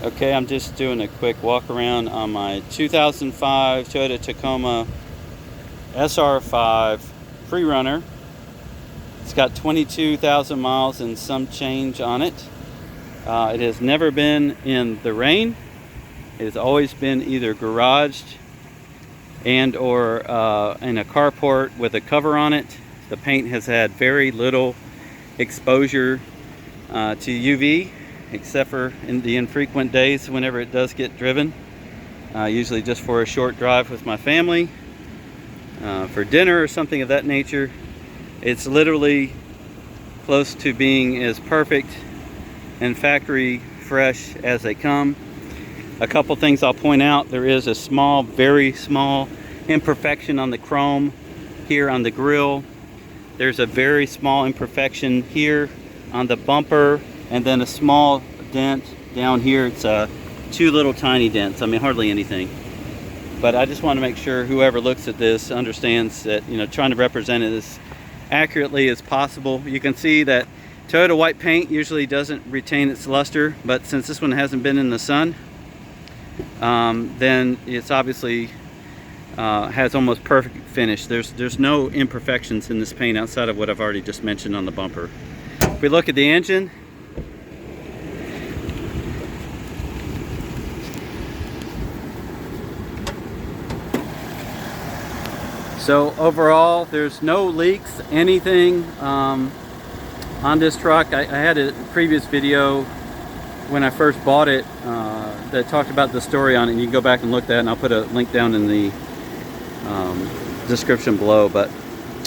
Okay, I'm just doing a quick walk around on my 2005 Toyota Tacoma SR5 Freerunner. It's got 22,000 miles and some change on it. It has never been in the rain. It has always been either garaged and or in a carport with a cover on it. The paint has had very little exposure to UV, except for in the infrequent days whenever it does get driven, usually just for a short drive with my family, for dinner or something of that nature. It's literally close to being as perfect and factory fresh as they come. A couple things I'll point out: there is a small, very small imperfection on the chrome here on the grille. There's a very small imperfection here on the bumper, and then a small dent down here. It's two little tiny dents. I mean, hardly anything. But I just want to make sure whoever looks at this understands that, you know, trying to represent it as accurately as possible. You can see that Toyota white paint usually doesn't retain its luster, but since this one hasn't been in the sun, then it's obviously has almost perfect finish. There's no imperfections in this paint outside of what I've already just mentioned on the bumper. If we look at the engine, so overall there's no leaks, anything on this truck. I had a previous video when I first bought it that talked about the story on it, and you can go back and look at that, and I'll put a link down in the description below. But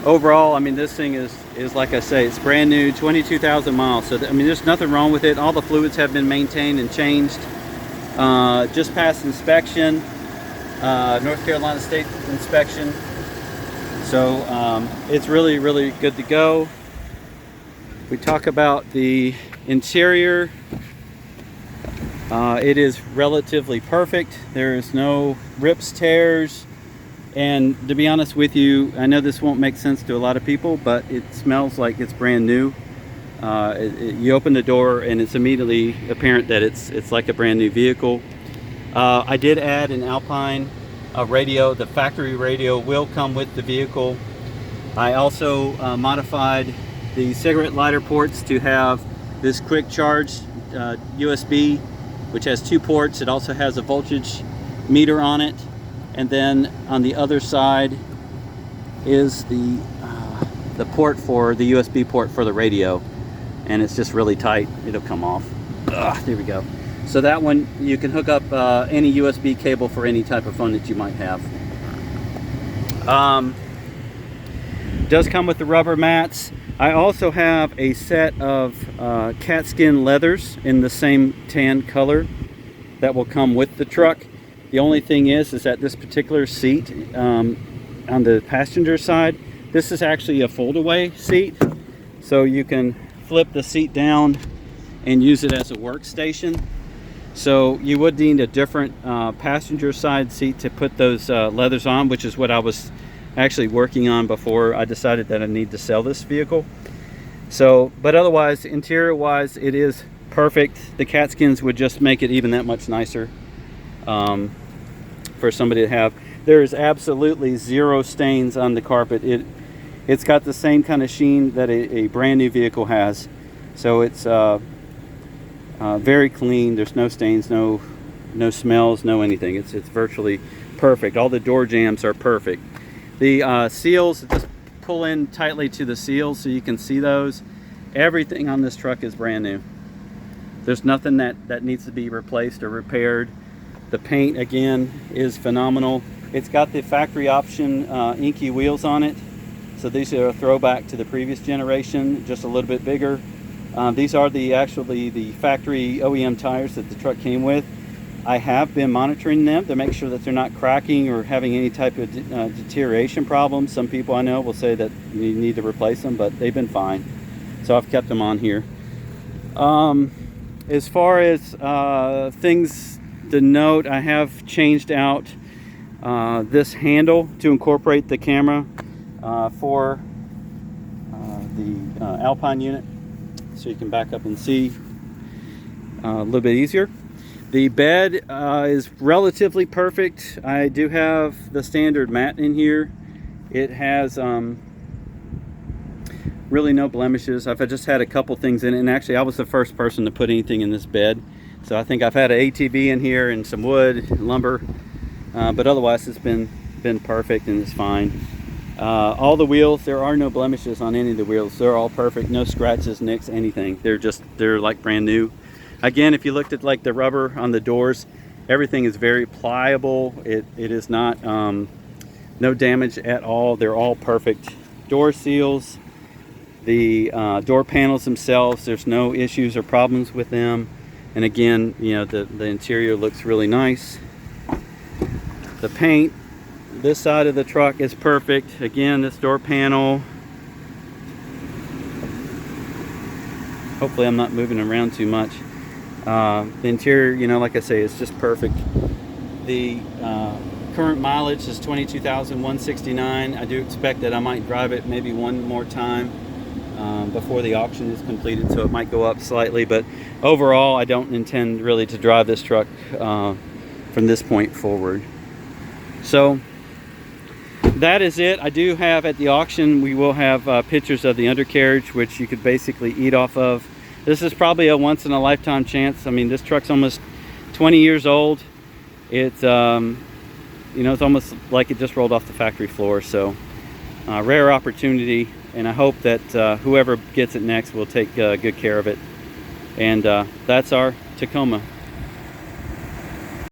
overall, I mean, this thing is like I say, it's brand new, 22,000 miles. So I mean, there's nothing wrong with it. All the fluids have been maintained and changed. Just passed inspection, North Carolina State inspection. So it's really, really good to go. We talk about the interior. It is relatively perfect. There is no rips, tears, and to be honest with you, I know this won't make sense to a lot of people, but it smells like it's brand new. You open the door and it's immediately apparent that it's like a brand new vehicle. I did add an Alpine radio. The factory radio will come with the vehicle. I also modified the cigarette lighter ports to have this quick charge USB, which has two ports. It also has a voltage meter on it, and then on the other side is the port for the USB port for the radio, and it's just really tight. It'll come off. There we go. So that one, you can hook up any USB cable for any type of phone that you might have. Does come with the rubber mats. I also have a set of cat skin leathers in the same tan color that will come with the truck. The only thing is that this particular seat on the passenger side, this is actually a fold-away seat, so you can flip the seat down and use it as a workstation. So you would need a different passenger side seat to put those leathers on, which is what I was actually working on before I decided that I need to sell this vehicle. So, but otherwise, interior wise, it is perfect. The cat skins would just make it even that much nicer for somebody to have. There is absolutely zero stains on the carpet. It's got the same kind of sheen that a brand new vehicle has. So it's very clean. There's no stains, no smells, no anything. It's virtually perfect. All the door jambs are perfect. The seals, just pull in tightly to the seals so you can see those. Everything on this truck is brand new. There's nothing that needs to be replaced or repaired. The paint, again, is phenomenal. It's got the factory option inky wheels on it. So these are a throwback to the previous generation, just a little bit bigger. These are actually the factory OEM tires that the truck came with. I have been monitoring them to make sure that they're not cracking or having any type of deterioration problems. Some people I know will say that you need to replace them, but they've been fine. So I've kept them on here. As far as things to note, I have changed out this handle to incorporate the camera for the Alpine unit, so you can back up and see a little bit easier. The bed is relatively perfect. I do have the standard mat in here. It has really no blemishes. I've just had a couple things in it, and actually I was the first person to put anything in this bed. So I think I've had an ATV in here and some wood, lumber, but otherwise it's been perfect and it's fine. All the wheels, there are no blemishes on any of the wheels. They're all perfect, no scratches, nicks, anything. They're like brand new. Again, if you looked at like the rubber on the doors, everything is very pliable. It is not no damage at all. They're all perfect. Door seals, the door panels themselves, there's no issues or problems with them. And again, you know, the interior looks really nice. The paint, this side of the truck is perfect. Again, this door panel, hopefully I'm not moving around too much. The interior, you know, like I say, is just perfect. The current mileage is 22,169. I do expect that I might drive it maybe one more time before the auction is completed, so it might go up slightly, but overall I don't intend really to drive this truck from this point forward. So that is it. I do have at the auction, we will have pictures of the undercarriage, which you could basically eat off of. This is probably a once in a lifetime chance. I mean, this truck's almost 20 years old. It's you know, it's almost like it just rolled off the factory floor. So rare opportunity, and I hope that whoever gets it next will take good care of it. And that's our Tacoma.